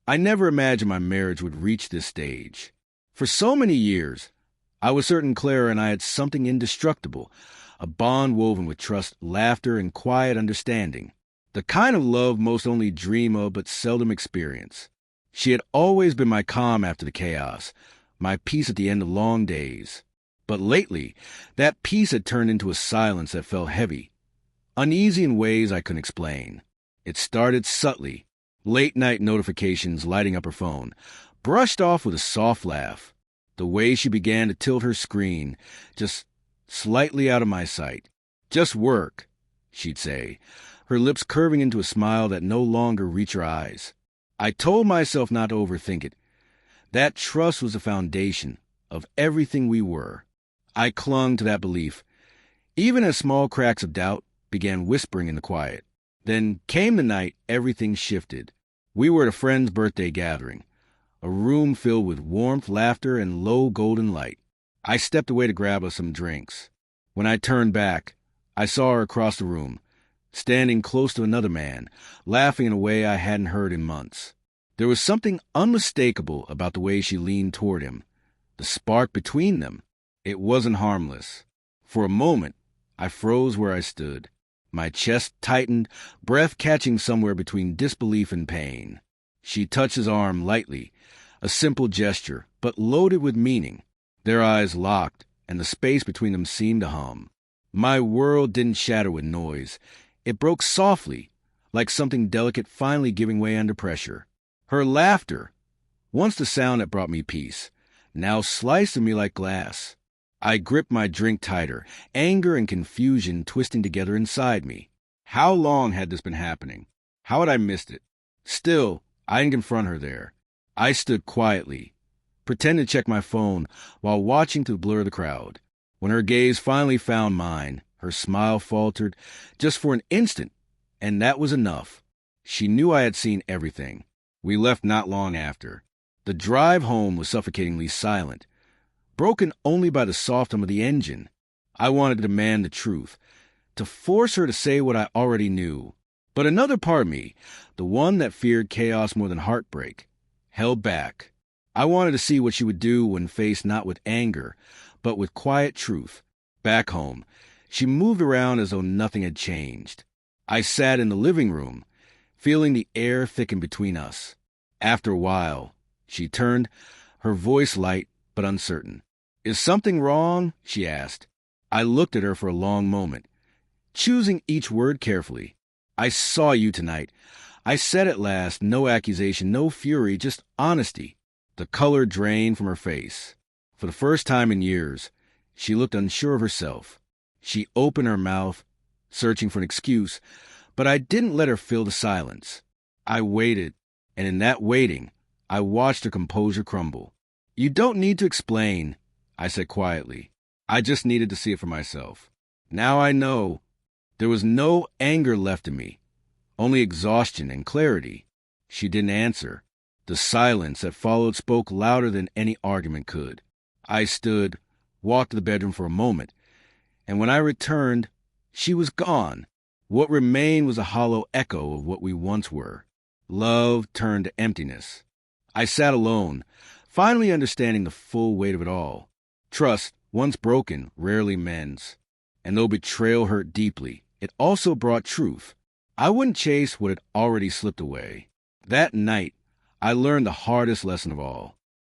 I never imagined my marriage would reach this stage. For so many years, I was certain Clara and I had something indestructible, a bond woven with trust, laughter, and quiet understanding. The kind of love most only dream of but seldom experience. She had always been my calm after the chaos, my peace at the end of long days. But lately, that peace had turned into a silence that felt heavy, uneasy in ways I couldn't explain. It started subtly, late-night notifications lighting up her phone, brushed off with a soft laugh. The way she began to tilt her screen, just slightly out of my sight. "Just work," she'd say, her lips curving into a smile that no longer reached her eyes. I told myself not to overthink it. That trust was the foundation of everything we were. I clung to that belief, even as small cracks of doubt began whispering in the quiet. Then came the night everything shifted. We were at a friend's birthday gathering, a room filled with warmth, laughter, and low golden light. I stepped away to grab us some drinks. When I turned back, I saw her across the room, standing close to another man, laughing in a way I hadn't heard in months. There was something unmistakable about the way she leaned toward him, the spark between them. It wasn't harmless. For a moment, I froze where I stood. My chest tightened, breath catching somewhere between disbelief and pain. She touched his arm lightly, a simple gesture, but loaded with meaning. Their eyes locked, and the space between them seemed to hum. My world didn't shatter with noise. It broke softly, like something delicate finally giving way under pressure. Her laughter, once the sound that brought me peace, now sliced at me like glass. I gripped my drink tighter, anger and confusion twisting together inside me. How long had this been happening? How had I missed it? Still, I didn't confront her there. I stood quietly, pretending to check my phone while watching through the blur of the crowd. When her gaze finally found mine, her smile faltered just for an instant, and that was enough. She knew I had seen everything. We left not long after. The drive home was suffocatingly silent, broken only by the soft hum of the engine. I wanted to demand the truth, to force her to say what I already knew. But another part of me, the one that feared chaos more than heartbreak, held back. I wanted to see what she would do when faced not with anger, but with quiet truth. Back home, she moved around as though nothing had changed. I sat in the living room, feeling the air thicken between us. After a while, she turned, her voice light but uncertain. "Is something wrong?" she asked. I looked at her for a long moment, choosing each word carefully. "I saw you tonight," I said at last, no accusation, no fury, just honesty. The color drained from her face. For the first time in years, she looked unsure of herself. She opened her mouth, searching for an excuse, but I didn't let her fill the silence. I waited, and in that waiting, I watched her composure crumble. "You don't need to explain," I said quietly. "I just needed to see it for myself. Now I know." There was no anger left in me, only exhaustion and clarity. She didn't answer. The silence that followed spoke louder than any argument could. I stood, walked to the bedroom for a moment, and when I returned, she was gone. What remained was a hollow echo of what we once were. Love turned to emptiness. I sat alone, finally understanding the full weight of it all. Trust, once broken, rarely mends. And though betrayal hurt deeply, it also brought truth. I wouldn't chase what had already slipped away. That night, I learned the hardest lesson of all.